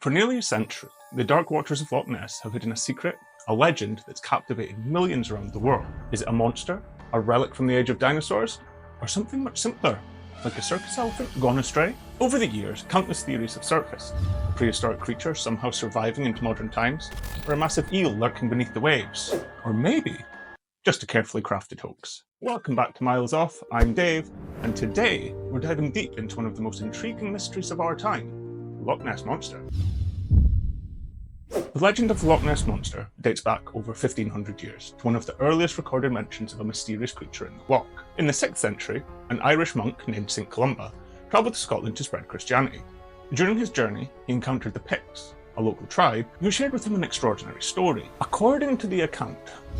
For nearly a century, the dark waters of Loch Ness have hidden a secret, a legend that's captivated millions around the world. Is it a monster, a relic from the age of dinosaurs, or something much simpler, like a circus elephant gone astray? Over the years, countless theories have surfaced. A prehistoric creature somehow surviving into modern times, or a massive eel lurking beneath the waves, or maybe just a carefully crafted hoax. Welcome back to Miles Off, I'm Dave, and today we're diving deep into one of the most intriguing mysteries of our time, the Loch Ness Monster. The legend of the Loch Ness Monster dates back over 1500 years to one of the earliest recorded mentions of a mysterious creature in the loch. In the 6th century, an Irish monk named Saint Columba travelled to Scotland to spread Christianity. During his journey, he encountered the Picts, a local tribe, who shared with him an extraordinary story. According to the account,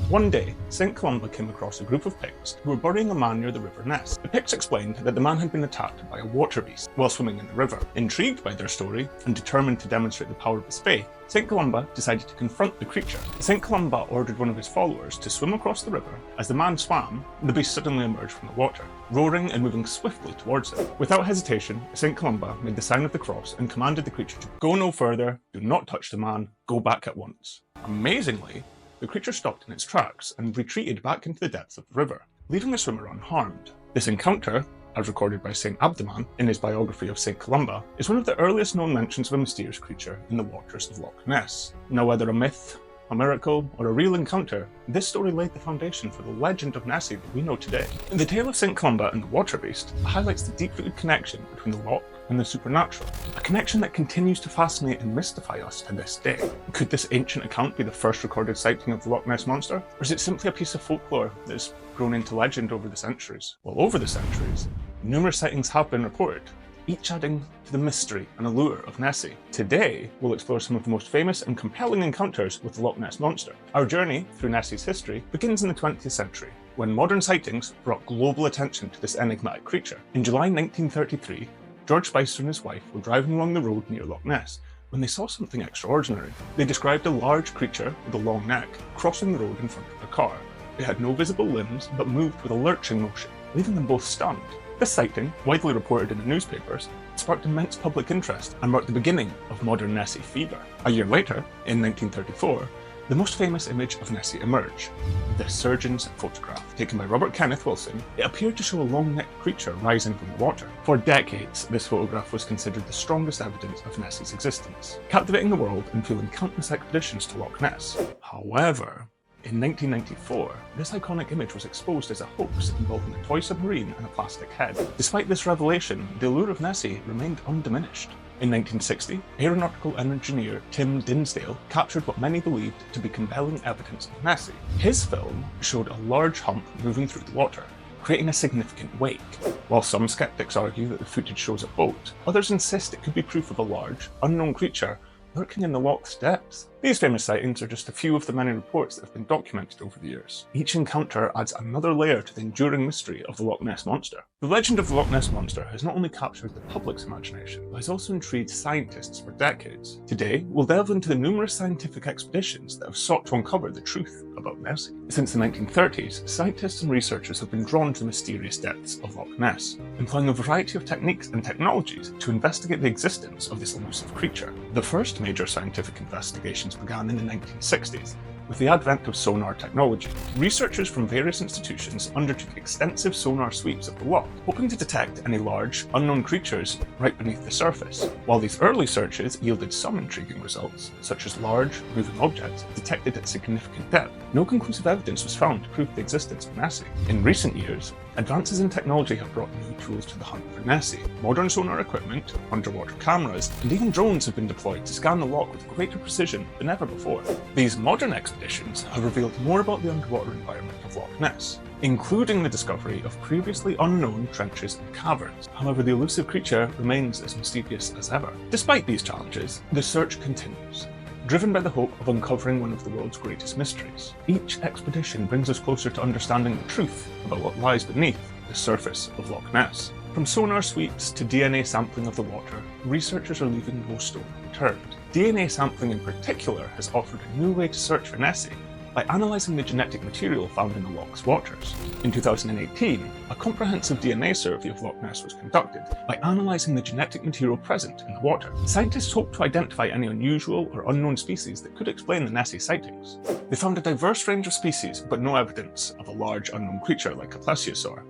one day, Saint Columba came across a group of Picts who were burying a man near the River Ness. The Picts explained that the man had been attacked by a water beast while swimming in the river. Intrigued by their story and determined to demonstrate the power of his faith, Saint Columba decided to confront the creature. Saint Columba ordered one of his followers to swim across the river. As the man swam, the beast suddenly emerged from the water, roaring and moving swiftly towards him. Without hesitation, Saint Columba made the sign of the cross and commanded the creature to go no further, do not touch the man, go back at once. Amazingly, the creature stopped in its tracks and retreated back into the depths of the river, leaving the swimmer unharmed. This encounter, as recorded by Saint Abdelman in his biography of Saint Columba, is one of the earliest known mentions of a mysterious creature in the waters of Loch Ness. Now, whether a myth, a miracle, or a real encounter, this story laid the foundation for the legend of Nessie that we know today. The tale of Saint Columba and the water beast highlights the deep-rooted connection between the loch and the supernatural, a connection that continues to fascinate and mystify us to this day. Could this ancient account be the first recorded sighting of the Loch Ness Monster, or is it simply a piece of folklore that has grown into legend over the centuries? Well, over the centuries, numerous sightings have been reported, each adding to the mystery and allure of Nessie. Today, we'll explore some of the most famous and compelling encounters with the Loch Ness Monster. Our journey through Nessie's history begins in the 20th century, when modern sightings brought global attention to this enigmatic creature. In July 1933, George Spicer and his wife were driving along the road near Loch Ness when they saw something extraordinary. They described a large creature with a long neck crossing the road in front of their car. It had no visible limbs but moved with a lurching motion, leaving them both stunned. This sighting, widely reported in the newspapers, sparked immense public interest and marked the beginning of modern Nessie fever. A year later, in 1934, the most famous image of Nessie emerged, the surgeon's photograph. Taken by Robert Kenneth Wilson, it appeared to show a long-necked creature rising from the water. For decades, this photograph was considered the strongest evidence of Nessie's existence, captivating the world and fueling countless expeditions to Loch Ness. However, in 1994, this iconic image was exposed as a hoax involving a toy submarine and a plastic head. Despite this revelation, the allure of Nessie remained undiminished. In 1960, aeronautical engineer Tim Dinsdale captured what many believed to be compelling evidence of Nessie. His film showed a large hump moving through the water, creating a significant wake. While some skeptics argue that the footage shows a boat, others insist it could be proof of a large, unknown creature lurking in the loch's depths. These famous sightings are just a few of the many reports that have been documented over the years. Each encounter adds another layer to the enduring mystery of the Loch Ness Monster. The legend of the Loch Ness Monster has not only captured the public's imagination, but has also intrigued scientists for decades. Today, we'll delve into the numerous scientific expeditions that have sought to uncover the truth about Nessie. Since the 1930s, scientists and researchers have been drawn to the mysterious depths of Loch Ness, employing a variety of techniques and technologies to investigate the existence of this elusive creature. The first major scientific investigations began in the 1960s, with the advent of sonar technology. Researchers from various institutions undertook extensive sonar sweeps of the loch, hoping to detect any large, unknown creatures right beneath the surface. While these early searches yielded some intriguing results, such as large, moving objects detected at significant depth, no conclusive evidence was found to prove the existence of Nessie. In recent years, advances in technology have brought new tools to the hunt for Nessie. Modern sonar equipment, underwater cameras, and even drones have been deployed to scan the loch with greater precision than ever before. These modern expeditions have revealed more about the underwater environment of Loch Ness, including the discovery of previously unknown trenches and caverns. However, the elusive creature remains as mysterious as ever. Despite these challenges, the search continues, driven by the hope of uncovering one of the world's greatest mysteries. Each expedition brings us closer to understanding the truth about what lies beneath the surface of Loch Ness. From sonar sweeps to DNA sampling of the water, researchers are leaving no stone unturned. DNA sampling in particular has offered a new way to search for Nessie, by analysing the genetic material found in the loch's waters. In 2018, a comprehensive DNA survey of Loch Ness was conducted by analysing the genetic material present in the water. Scientists hoped to identify any unusual or unknown species that could explain the Nessie sightings. They found a diverse range of species, but no evidence of a large unknown creature like a plesiosaur.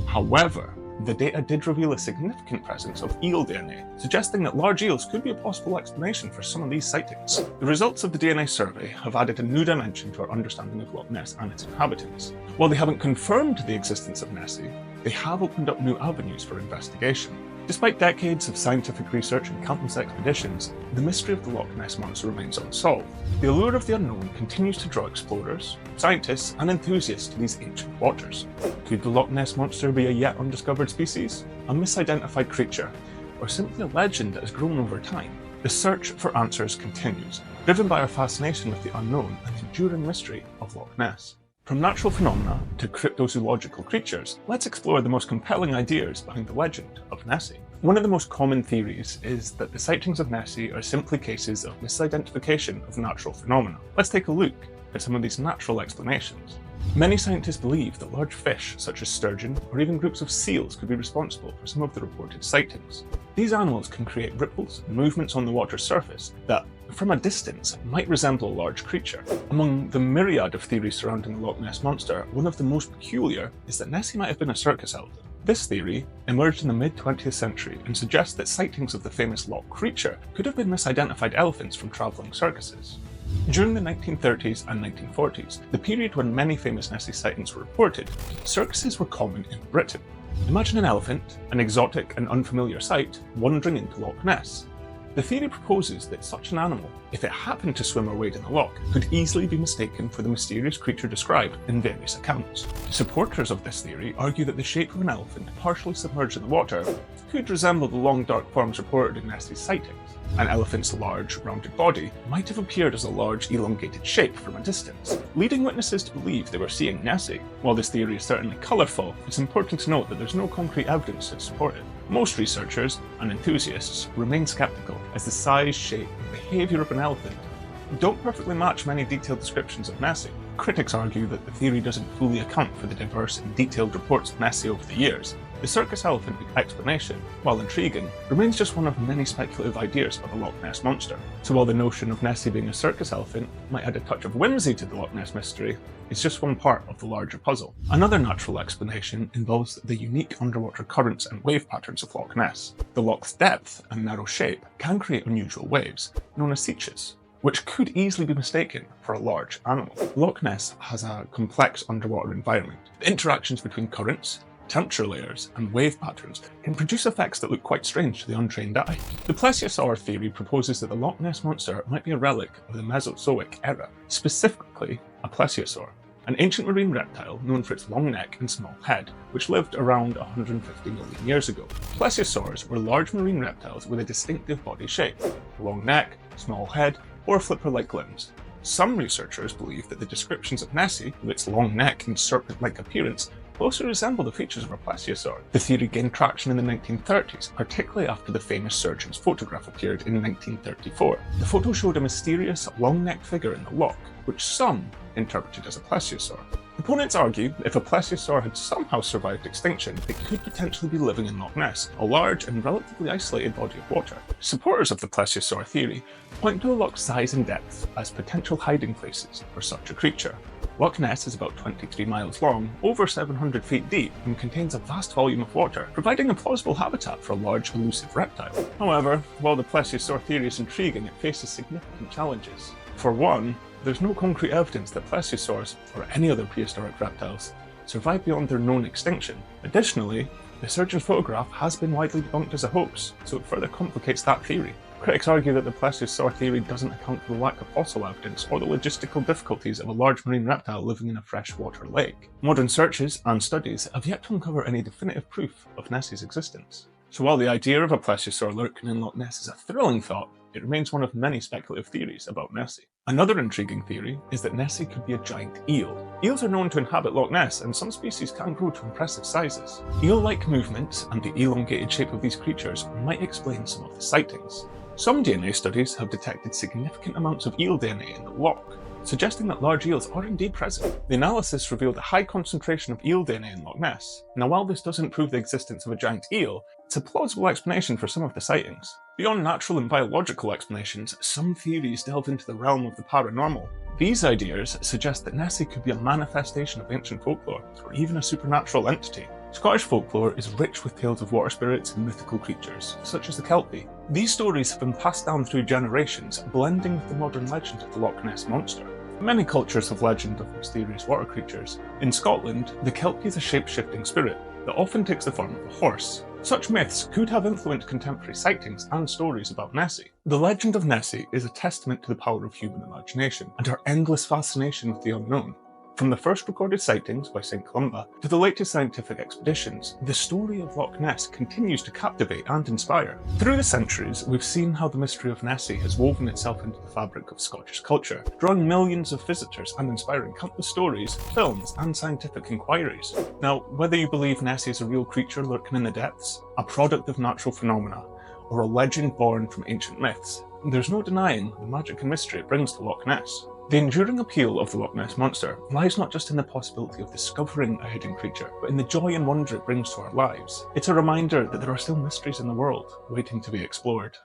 However, the data did reveal a significant presence of eel DNA, suggesting that large eels could be a possible explanation for some of these sightings. The results of the DNA survey have added a new dimension to our understanding of Loch Ness and its inhabitants. While they haven't confirmed the existence of Nessie, they have opened up new avenues for investigation. Despite decades of scientific research and countless expeditions, the mystery of the Loch Ness Monster remains unsolved. The allure of the unknown continues to draw explorers, scientists, and enthusiasts to these ancient waters. Could the Loch Ness Monster be a yet undiscovered species, a misidentified creature, or simply a legend that has grown over time? The search for answers continues, driven by our fascination with the unknown and enduring mystery of Loch Ness. From natural phenomena to cryptozoological creatures, let's explore the most compelling ideas behind the legend of Nessie. One of the most common theories is that the sightings of Nessie are simply cases of misidentification of natural phenomena. Let's take a look at some of these natural explanations. Many scientists believe that large fish, such as sturgeon, or even groups of seals could be responsible for some of the reported sightings. These animals can create ripples and movements on the water's surface that, from a distance, might resemble a large creature. Among the myriad of theories surrounding the Loch Ness Monster, one of the most peculiar is that Nessie might have been a circus elephant. This theory emerged in the mid-20th century and suggests that sightings of the famous loch creature could have been misidentified elephants from travelling circuses. During the 1930s and 1940s, the period when many famous Nessie sightings were reported, circuses were common in Britain. Imagine an elephant, an exotic and unfamiliar sight, wandering into Loch Ness. The theory proposes that such an animal, if it happened to swim or wade in the loch, could easily be mistaken for the mysterious creature described in various accounts. Supporters of this theory argue that the shape of an elephant partially submerged in the water could resemble the long dark forms reported in Nessie's sightings. An elephant's large, rounded body might have appeared as a large, elongated shape from a distance, leading witnesses to believe they were seeing Nessie. While this theory is certainly colourful, it's important to note that there's no concrete evidence to support it. Most researchers and enthusiasts remain sceptical, as the size, shape, and behaviour of an elephant don't perfectly match many detailed descriptions of Nessie. Critics argue that the theory doesn't fully account for the diverse and detailed reports of Nessie over the years. The circus elephant explanation, while intriguing, remains just one of many speculative ideas about the Loch Ness Monster. So while the notion of Nessie being a circus elephant might add a touch of whimsy to the Loch Ness mystery, it's just one part of the larger puzzle. Another natural explanation involves the unique underwater currents and wave patterns of Loch Ness. The loch's depth and narrow shape can create unusual waves, known as seaches, which could easily be mistaken for a large animal. Loch Ness has a complex underwater environment. The interactions between currents, temperature layers, and wave patterns can produce effects that look quite strange to the untrained eye. The plesiosaur theory proposes that the Loch Ness Monster might be a relic of the Mesozoic era, specifically a plesiosaur, an ancient marine reptile known for its long neck and small head, which lived around 150 million years ago. Plesiosaurs were large marine reptiles with a distinctive body shape, long neck, small head, or flipper-like limbs. Some researchers believe that the descriptions of Nessie, with its long neck and serpent-like appearance, closely resemble the features of a plesiosaur. The theory gained traction in the 1930s, particularly after the famous surgeon's photograph appeared in 1934. The photo showed a mysterious, long-necked figure in the loch, which some interpreted as a plesiosaur. Opponents argue that if a plesiosaur had somehow survived extinction, it could potentially be living in Loch Ness, a large and relatively isolated body of water. Supporters of the plesiosaur theory point to the loch's size and depth as potential hiding places for such a creature. Loch Ness is about 23 miles long, over 700 feet deep, and contains a vast volume of water, providing a plausible habitat for a large elusive reptile. However, while the plesiosaur theory is intriguing, it faces significant challenges. For one, there's no concrete evidence that plesiosaurs, or any other prehistoric reptiles, survived beyond their known extinction. Additionally, the surgeon's photograph has been widely debunked as a hoax, so it further complicates that theory. Critics argue that the plesiosaur theory doesn't account for the lack of fossil evidence or the logistical difficulties of a large marine reptile living in a freshwater lake. Modern searches and studies have yet to uncover any definitive proof of Nessie's existence. So while the idea of a plesiosaur lurking in Loch Ness is a thrilling thought, it remains one of many speculative theories about Nessie. Another intriguing theory is that Nessie could be a giant eel. Eels are known to inhabit Loch Ness, and some species can grow to impressive sizes. Eel-like movements and the elongated shape of these creatures might explain some of the sightings. Some DNA studies have detected significant amounts of eel DNA in the loch, suggesting that large eels are indeed present. The analysis revealed a high concentration of eel DNA in Loch Ness. Now, while this doesn't prove the existence of a giant eel, it's a plausible explanation for some of the sightings. Beyond natural and biological explanations, some theories delve into the realm of the paranormal. These ideas suggest that Nessie could be a manifestation of ancient folklore, or even a supernatural entity. Scottish folklore is rich with tales of water spirits and mythical creatures, such as the Kelpie. These stories have been passed down through generations, blending with the modern legend of the Loch Ness Monster. Many cultures have legend of mysterious water creatures. In Scotland, the Kelpie is a shape-shifting spirit that often takes the form of a horse. Such myths could have influenced contemporary sightings and stories about Nessie. The legend of Nessie is a testament to the power of human imagination and our endless fascination with the unknown. From the first recorded sightings by Saint Columba to the latest scientific expeditions, the story of Loch Ness continues to captivate and inspire. Through the centuries, we've seen how the mystery of Nessie has woven itself into the fabric of Scottish culture, drawing millions of visitors and inspiring countless stories, films, and scientific inquiries. Now, whether you believe Nessie is a real creature lurking in the depths, a product of natural phenomena, or a legend born from ancient myths, there's no denying the magic and mystery it brings to Loch Ness. The enduring appeal of the Loch Ness Monster lies not just in the possibility of discovering a hidden creature, but in the joy and wonder it brings to our lives. It's a reminder that there are still mysteries in the world waiting to be explored.